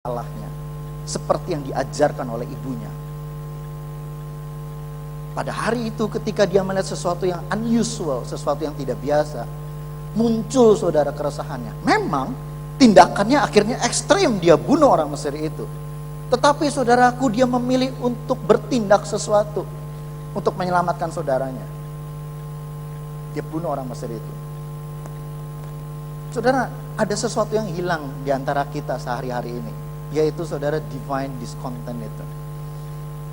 Allahnya, seperti yang diajarkan oleh ibunya. Pada hari itu ketika dia melihat sesuatu yang unusual, sesuatu yang tidak biasa, muncul saudara keresahannya. Memang tindakannya akhirnya ekstrim, dia bunuh orang Mesir itu. Tetapi saudaraku, dia memilih untuk bertindak sesuatu untuk menyelamatkan saudaranya. Dia bunuh orang Mesir itu. Saudara, ada sesuatu yang hilang di antara kita sehari-hari ini, yaitu saudara divine discontent itu.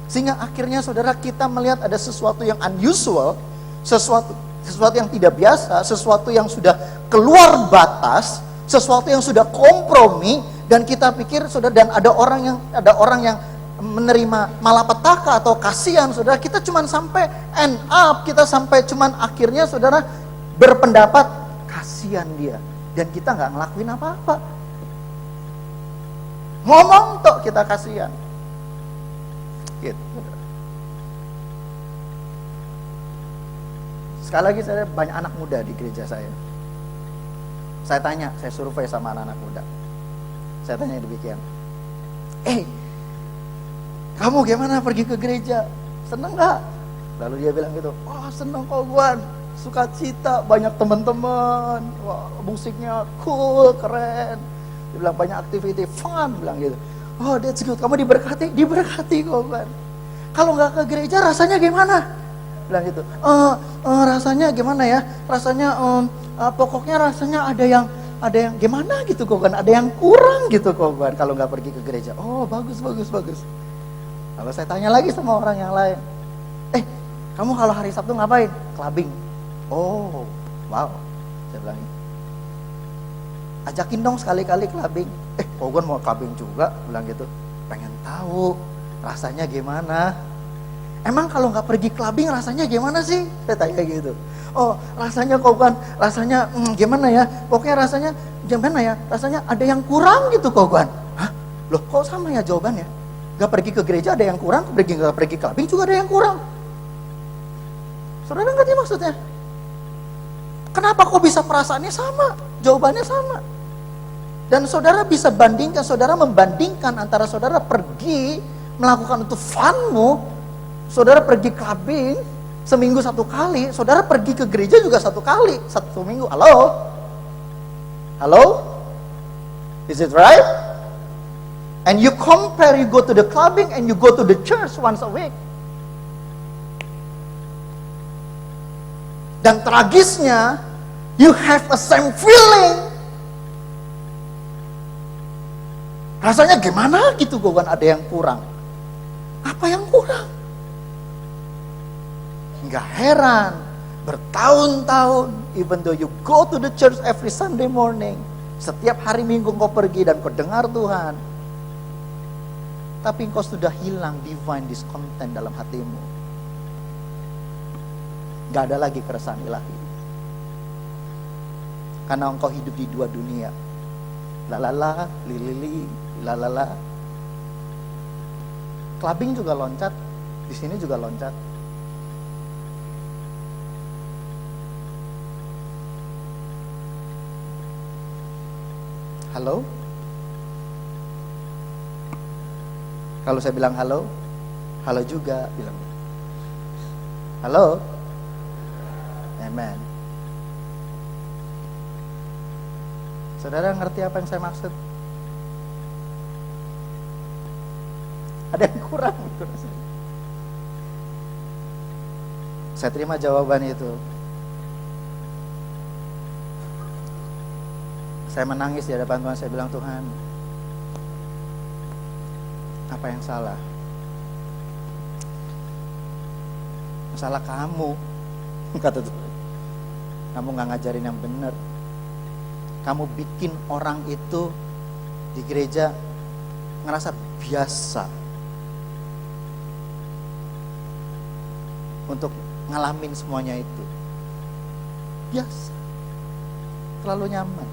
Sehingga akhirnya saudara kita melihat ada sesuatu yang unusual, sesuatu yang tidak biasa, sesuatu yang sudah keluar batas, sesuatu yang sudah kompromi, dan kita pikir saudara, dan ada orang yang menerima malapetaka atau kasihan, saudara, kita cuman sampai end up, kita sampai cuman akhirnya saudara berpendapat kasihan dia, dan kita nggak ngelakuin apa-apa. Ngomong tok kita kasihan. Gitu. Sekali lagi, saya banyak anak muda di gereja saya. Saya tanya, saya survei sama anak-anak muda. Saya tanya demikian. Kamu gimana pergi ke gereja? Seneng gak? Lalu dia bilang gitu, seneng kok Guan, sukacita, banyak teman-teman, wah musiknya cool, keren. Dia bilang banyak activity, fun, bilang gitu. Oh that's good, kamu diberkati kok Guan. Kalau gak ke gereja rasanya gimana? Bilang gitu. Rasanya gimana ya? Rasanya pokoknya rasanya ada yang gimana gitu kok Guan, ada yang kurang gitu kok Guan kalau gak pergi ke gereja. Oh bagus. Lalu saya tanya lagi sama orang yang lain, kamu kalau hari Sabtu ngapain? Clubbing. Oh, wow. Saya bilang, ajakin dong sekali-kali clubbing. Kok gue mau clubbing juga? Bilang gitu. Pengen tahu rasanya gimana. Emang kalau nggak pergi clubbing rasanya gimana sih? Saya tanya gitu. Oh, rasanya kok kan, rasanya gimana ya? Pokoknya rasanya gimana ya? Rasanya ada yang kurang gitu kok kan. Hah? Loh, kok sama ya jawabannya? Gak pergi ke gereja ada yang kurang, gak pergi clubbing juga ada yang kurang. Saudara ngerti maksudnya? Kenapa kok bisa perasaannya sama? Jawabannya sama. Dan saudara bisa bandingkan, saudara membandingkan antara saudara pergi melakukan itu funmu, saudara pergi clubbing seminggu 1 kali, saudara pergi ke gereja juga 1 kali, 1 minggu. Halo? Is it right? And you compare, you go to the clubbing and you go to the church once a week. Dan tragisnya, you have a same feeling. Rasanya gimana gitu, gue kan ada yang kurang. Apa yang kurang? Nggak heran, bertahun-tahun, even though you go to the church every Sunday morning, setiap hari Minggu kau pergi dan kau dengar Tuhan, tapi engkau sudah hilang divine discontent dalam hatimu. Gak ada lagi keresahan ilahi. Karena engkau hidup di 2 dunia. Lalala, lilili, lalala. Clubbing juga loncat, di sini juga loncat. Halo? Kalau saya bilang halo juga bilang. Halo? Amen. Saudara ngerti apa yang saya maksud? Ada yang kurang gitu rasanya. Saya terima jawaban itu. Saya menangis di hadapan Tuhan, saya bilang, Tuhan, apa yang salah? Masalah kamu, kata Tuhan. Kamu gak ngajarin yang benar. Kamu bikin orang itu di gereja ngerasa biasa untuk ngalamin semuanya itu. Biasa. Terlalu nyaman.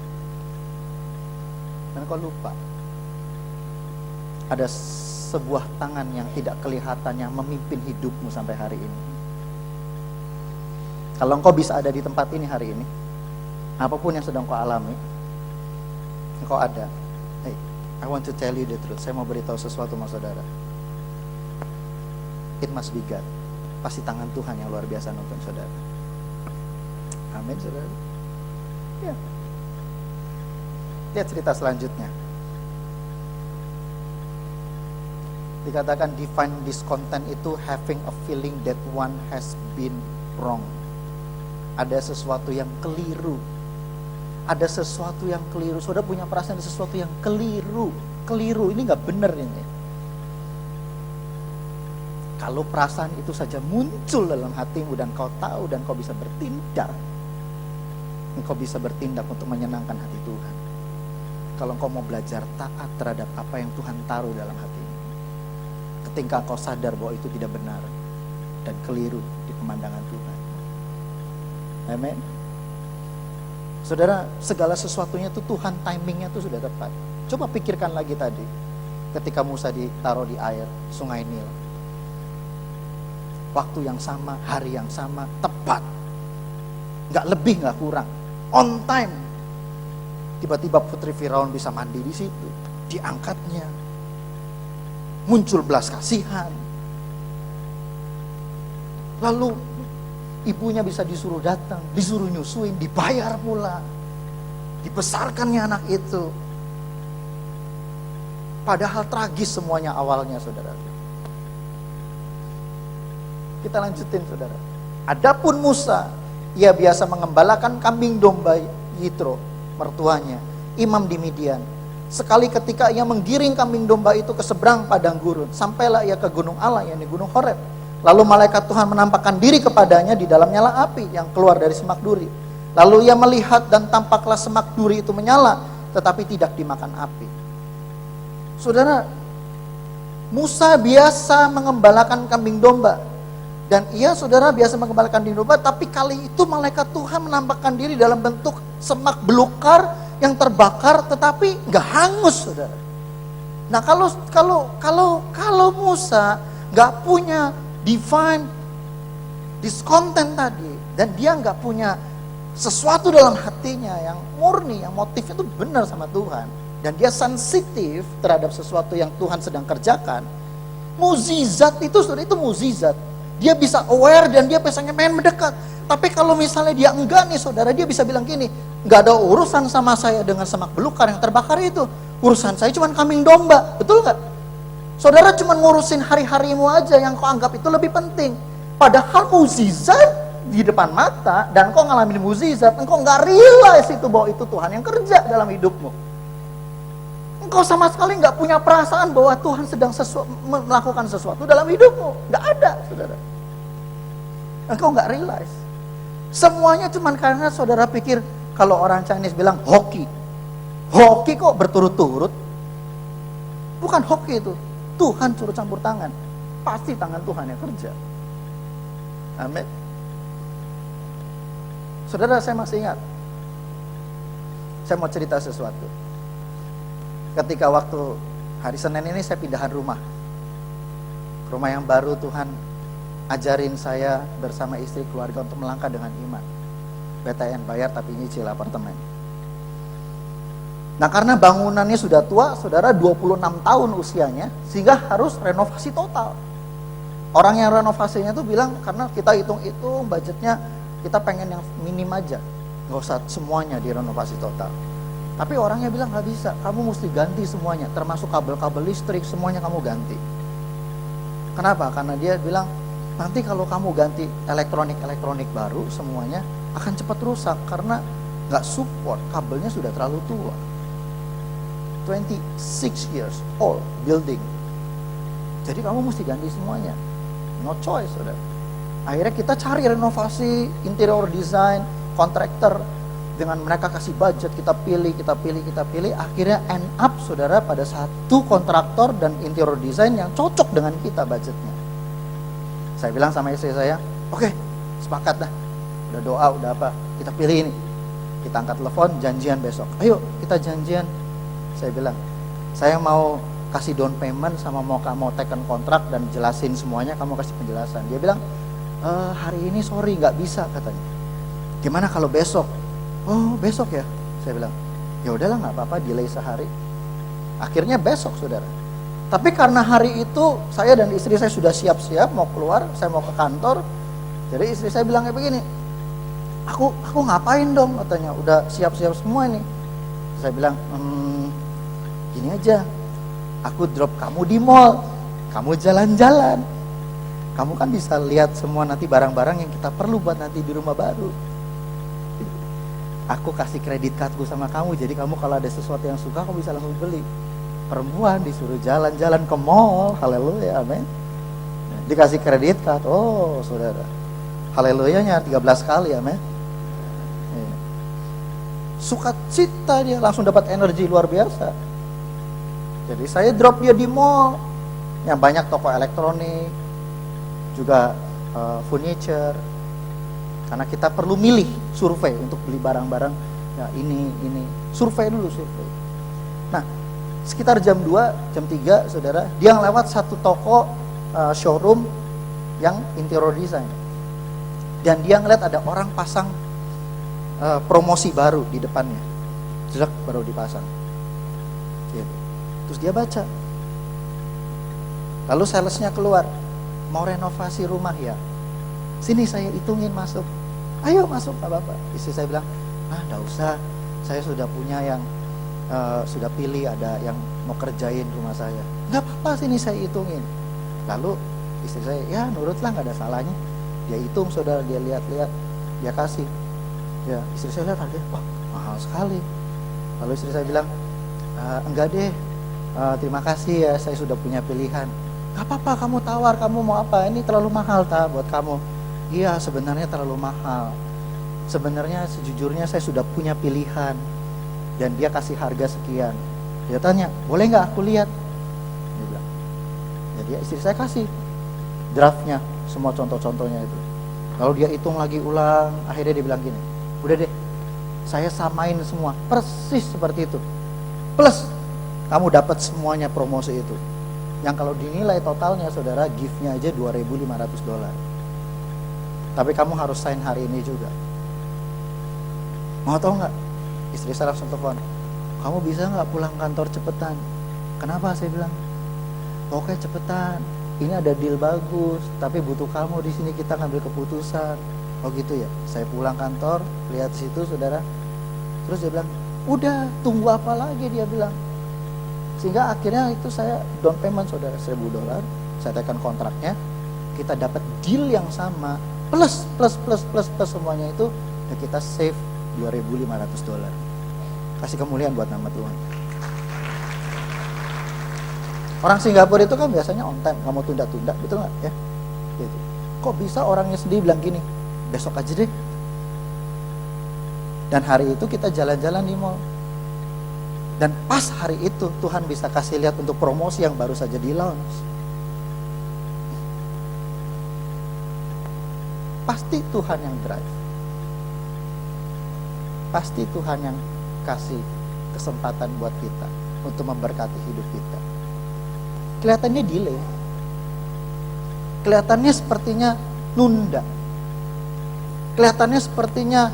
Dan kau lupa, ada sebuah tangan yang tidak kelihatan yang memimpin hidupmu sampai hari ini. Kalau engkau bisa ada di tempat ini hari ini, apapun yang sedang kau alami, engkau ada. I want to tell you the truth. Saya mau beritahu sesuatu sama saudara. It must be God. Pasti tangan Tuhan yang luar biasa nonton saudara. Amin saudara. Ya. Lihat cerita selanjutnya. Dikatakan define discontent itu having a feeling that one has been wrong. Ada sesuatu yang keliru. Ada sesuatu yang keliru. Saudara punya perasaan ada sesuatu yang keliru. Keliru, ini gak benar ini. Kalau perasaan itu saja muncul dalam hatimu dan kau tahu dan kau bisa bertindak, engkau bisa bertindak untuk menyenangkan hati Tuhan. Kalau engkau mau belajar taat terhadap apa yang Tuhan taruh dalam hatimu. Ketika kau sadar bahwa itu tidak benar dan keliru di pemandangan Tuhan. Amin. Saudara, segala sesuatunya itu Tuhan timingnya itu sudah tepat. Coba pikirkan lagi tadi, ketika Musa ditaruh di air Sungai Nil. Waktu yang sama, hari yang sama, tepat. Gak lebih, gak kurang. On time. Tiba-tiba putri Firaun bisa mandi di situ. Diangkatnya. Muncul belas kasihan. Lalu ibunya bisa disuruh datang, disuruh nyusuin, dibayar pula. Dibesarkannya anak itu. Padahal tragis semuanya awalnya, saudara. Kita lanjutin, saudara. Adapun Musa, ia biasa mengembalakan kambing domba Yitro, mertuanya, imam di Midian. Sekali ketika ia menggiring kambing domba itu ke seberang padang gurun, sampailah ia ke gunung Allah, yakni gunung Horeb. Lalu malaikat Tuhan menampakkan diri kepadanya di dalam nyala api yang keluar dari semak duri. Lalu ia melihat dan tampaklah semak duri itu menyala, tetapi tidak dimakan api. Saudara, Musa biasa mengembalakan kambing domba. Dan ia, saudara, biasa mengembalakan kambing domba, tapi kali itu malaikat Tuhan menampakkan diri dalam bentuk semak belukar yang terbakar, tetapi nggak hangus, saudara. Nah, kalau Musa nggak punya divine discontent tadi, dan dia nggak punya sesuatu dalam hatinya yang murni, yang motifnya itu benar sama Tuhan, dan dia sensitif terhadap sesuatu yang Tuhan sedang kerjakan, mukjizat itu, saudara, itu mukjizat. Dia bisa aware dan dia biasanya main mendekat. Tapi kalau misalnya dia enggak nih, saudara, dia bisa bilang gini, nggak ada urusan sama saya dengan semak belukar yang terbakar itu. Urusan saya cuma kambing domba, betul nggak? Saudara cuma ngurusin hari-harimu aja yang kau anggap itu lebih penting. Padahal mukjizat di depan mata dan kau ngalamin mukjizat, engkau nggak realize itu bahwa itu Tuhan yang kerja dalam hidupmu. Engkau sama sekali nggak punya perasaan bahwa Tuhan sedang melakukan sesuatu dalam hidupmu. Nggak ada, saudara. Engkau nggak realize. Semuanya cuma karena saudara pikir, kalau orang Chinese bilang hoki. Hoki kok berturut-turut. Bukan hoki itu. Tuhan suruh campur tangan. Pasti tangan Tuhan yang kerja. Amin. Saudara, saya masih ingat. Saya mau cerita sesuatu. Ketika waktu hari Senin ini saya pindahan rumah. Rumah yang baru Tuhan ajarin saya bersama istri keluarga untuk melangkah dengan iman. PTN bayar tapi nyicil apartemen. Nah, karena bangunannya sudah tua, saudara, 26 tahun usianya, sehingga harus renovasi total. Orang yang renovasinya tuh bilang, karena kita hitung-hitung budgetnya, kita pengen yang minim aja, gak usah semuanya direnovasi total. Tapi orangnya bilang gak bisa, kamu mesti ganti semuanya, termasuk kabel-kabel listrik, semuanya kamu ganti. Kenapa? Karena dia bilang, nanti kalau kamu ganti elektronik baru semuanya akan cepat rusak, karena gak support, kabelnya sudah terlalu tua. 26 years old building. Jadi kamu mesti ganti semuanya. No choice, saudara. Akhirnya kita cari renovasi, interior design, kontraktor. Dengan mereka kasih budget, kita pilih. Akhirnya end up, saudara, pada satu kontraktor dan interior design yang cocok dengan kita budgetnya. Saya bilang sama istri saya, oke, sepakat dah. Udah doa, udah apa, kita pilih ini. Kita angkat telepon, janjian besok. Ayo, kita janjian. Saya bilang, saya mau kasih down payment sama mau teken kontrak dan jelasin semuanya, kamu kasih penjelasan. Dia bilang, hari ini sorry nggak bisa katanya. Gimana kalau besok? Oh besok ya? Saya bilang, ya udahlah nggak apa-apa, delay sehari. Akhirnya besok saudara. Tapi karena hari itu saya dan istri saya sudah siap-siap mau keluar, saya mau ke kantor. Jadi istri saya bilang kayak begini, aku ngapain dong katanya, udah siap-siap semua ini. Saya bilang, gini aja, aku drop kamu di mall, kamu jalan-jalan. Kamu kan bisa lihat semua nanti barang-barang yang kita perlu buat nanti di rumah baru. Aku kasih kredit cardku sama kamu, jadi kamu kalau ada sesuatu yang suka, kamu bisa langsung beli. Perempuan disuruh jalan-jalan ke mall, haleluya, amin. Dikasih kredit card, oh saudara, haleluyanya 13 kali, amin. Sukacita dia, langsung dapat energi luar biasa. Jadi saya drop dia di mall, yang banyak toko elektronik, juga furniture, karena kita perlu milih, survei untuk beli barang-barang, ya ini, survei dulu, survei. Nah, sekitar jam 2, jam 3, saudara, dia lewat satu toko showroom yang interior design. Dan dia ngeliat ada orang pasang promosi baru di depannya. Jelek, baru dipasang. Gitu. Terus dia baca. Lalu salesnya keluar, mau renovasi rumah ya? Sini saya hitungin masuk. Ayo masuk Pak Bapak. Istri saya bilang, enggak usah, saya sudah punya yang sudah pilih, ada yang mau kerjain rumah saya. Enggak apa-apa, sini saya hitungin. Lalu istri saya, ya nurutlah, enggak ada salahnya. Dia hitung saudara, dia lihat-lihat, dia kasih. Ya, istri saya lihat harganya, wah mahal sekali. Lalu istri saya bilang, enggak deh, terima kasih ya, saya sudah punya pilihan. Enggak apa-apa, kamu tawar, kamu mau apa? Ini terlalu mahal tak buat kamu? Iya, sebenarnya terlalu mahal. Sebenarnya sejujurnya saya sudah punya pilihan. Dan dia kasih harga sekian. Dia tanya, boleh nggak aku lihat? Dia bilang. Jadi istri saya kasih draftnya, semua contoh-contohnya itu. Lalu dia hitung lagi ulang. Akhirnya dia bilang gini, udah deh, saya samain semua persis seperti itu. Plus kamu dapat semuanya promosi itu. Yang kalau dinilai totalnya saudara, gift-nya aja $2.500. Tapi kamu harus sign hari ini juga. Mau tahu nggak? Istri saya langsung telepon. Kamu bisa nggak pulang kantor cepetan? Kenapa? Saya bilang, oke cepetan. Ini ada deal bagus, tapi butuh kamu di sini, kita ngambil keputusan. Oh gitu ya. Saya pulang kantor, lihat situ saudara. Terus dia bilang, udah tunggu apa lagi, dia bilang. Sehingga akhirnya itu saya down payment saudara $1.000. Saya tekan kontraknya, kita dapat deal yang sama. Plus semuanya itu, dan kita save $2.500. Kasih kemuliaan buat nama Tuhan. Orang Singapura itu kan biasanya on time, nggak mau tunda-tunda, betul nggak ya? Gitu. Kok bisa orangnya sendiri bilang gini, besok aja deh. Dan hari itu kita jalan-jalan di mall. Dan pas hari itu Tuhan bisa kasih lihat untuk promosi yang baru saja di launch. Pasti Tuhan yang drive. Pasti Tuhan yang kasih kesempatan buat kita untuk memberkati hidup kita. Kelihatannya delay. Kelihatannya sepertinya nunda. Kelihatannya sepertinya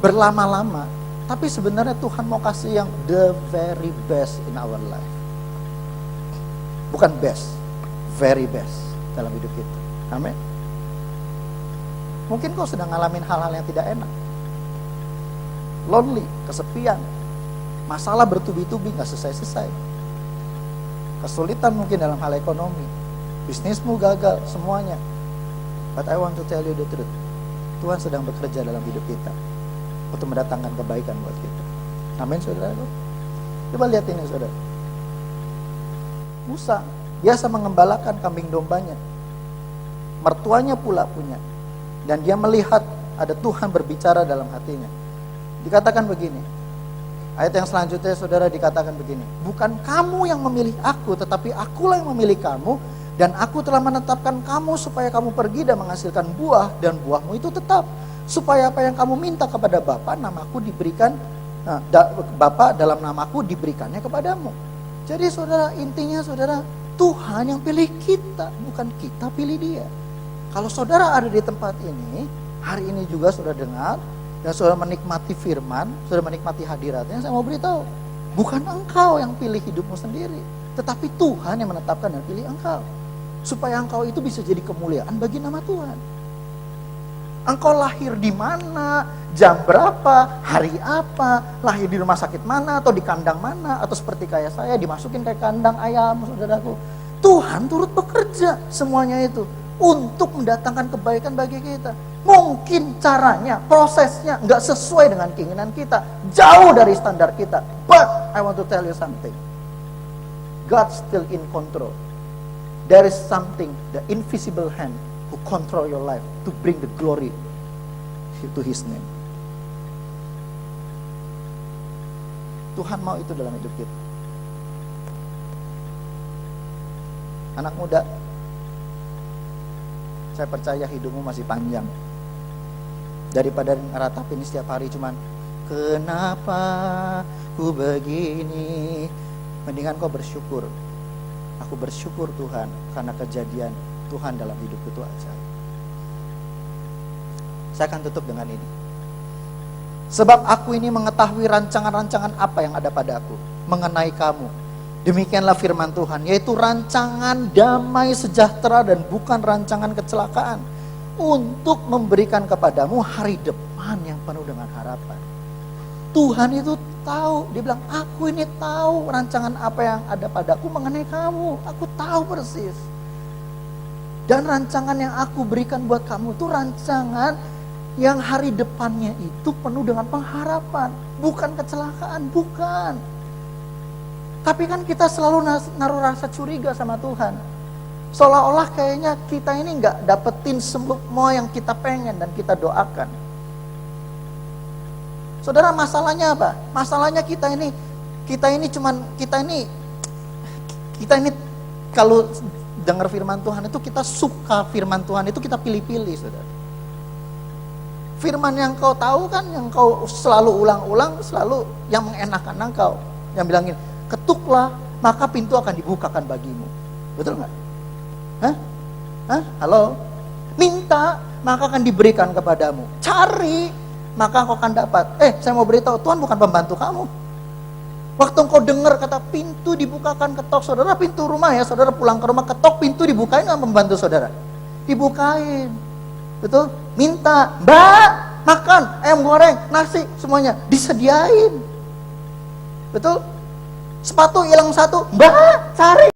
berlama-lama. Tapi sebenarnya Tuhan mau kasih yang the very best in our life. Bukan best, very best dalam hidup kita. Amin. Mungkin kau sedang ngalamin hal-hal yang tidak enak. Lonely, kesepian. Masalah bertubi-tubi, gak selesai-selesai. Kesulitan mungkin dalam hal ekonomi. Bisnismu gagal, semuanya. But I want to tell you the truth. Tuhan sedang bekerja dalam hidup kita untuk mendatangkan kebaikan buat kita. Amin saudara. Coba lihat ini saudara. Musa biasa mengembalakan kambing dombanya. Mertuanya pula punya. Dan dia melihat ada Tuhan berbicara dalam hatinya. Dikatakan begini. Ayat yang selanjutnya saudara dikatakan begini. Bukan kamu yang memilih aku, tetapi akulah yang memilih kamu. Dan aku telah menetapkan kamu supaya kamu pergi dan menghasilkan buah. Dan buahmu itu tetap. Supaya apa yang kamu minta kepada Bapa, namaku diberikan. Bapa dalam namaku diberikannya kepadamu. Jadi saudara, intinya saudara, Tuhan yang pilih kita, bukan kita pilih dia. Kalau saudara ada di tempat ini, hari ini juga saudara dengar, dan saudara menikmati firman, saudara menikmati hadiratnya, saya mau beritahu, Bukan engkau yang pilih hidupmu sendiri, tetapi Tuhan yang menetapkan dan pilih engkau. Supaya engkau itu bisa jadi kemuliaan bagi nama Tuhan. Engkau lahir di mana, jam berapa, hari apa, lahir di rumah sakit mana, atau di kandang mana, atau seperti kayak saya dimasukin ke kandang ayam, saudaraku. Tuhan turut bekerja semuanya itu untuk mendatangkan kebaikan bagi kita. Mungkin caranya, prosesnya nggak sesuai dengan keinginan kita, jauh dari standar kita. But I want to tell you something. God still in control. There is something, the invisible hand who control your life to bring the glory to His name. Tuhan mau itu dalam hidup kita. Anak muda, saya percaya hidupmu masih panjang. Daripada ngeratapin setiap hari cuman kenapa ku begini, mendingan kau bersyukur. Aku bersyukur Tuhan karena kejadian Tuhan dalam hidupku itu ajaib. Saya akan tutup dengan ini. Sebab aku ini mengetahui rancangan-rancangan apa yang ada padaku mengenai kamu. Demikianlah firman Tuhan, yaitu rancangan damai sejahtera dan bukan rancangan kecelakaan, untuk memberikan kepadamu hari depan yang penuh dengan harapan. Tuhan itu tahu, dia bilang, aku ini tahu rancangan apa yang ada padaku mengenai kamu. Aku tahu persis. Dan rancangan yang aku berikan buat kamu itu rancangan yang hari depannya itu penuh dengan pengharapan. Bukan kecelakaan, bukan. Tapi kan kita selalu naruh rasa curiga sama Tuhan. Seolah-olah kayaknya kita ini gak dapetin semua yang kita pengen dan kita doakan. Saudara, masalahnya apa? Masalahnya kita ini kalau dengar firman Tuhan itu kita suka firman Tuhan itu kita pilih-pilih, saudara. Firman yang kau tahu kan, yang kau selalu ulang-ulang, selalu yang mengenakan engkau. Yang bilangin, ketuklah maka pintu akan dibukakan bagimu. Betul nggak? Hah? Halo? Minta maka akan diberikan kepadamu. Cari maka engkau akan dapat. Saya mau beritahu, Tuhan bukan pembantu kamu. Waktu engkau dengar kata pintu dibukakan, ketok, saudara, pintu rumah ya, saudara pulang ke rumah, ketok pintu dibukain sama pembantu saudara? Dibukain. Betul? Minta, Mbak, makan, ayam goreng, nasi, semuanya disediain. Betul? Sepatu hilang satu, Mbak, cari.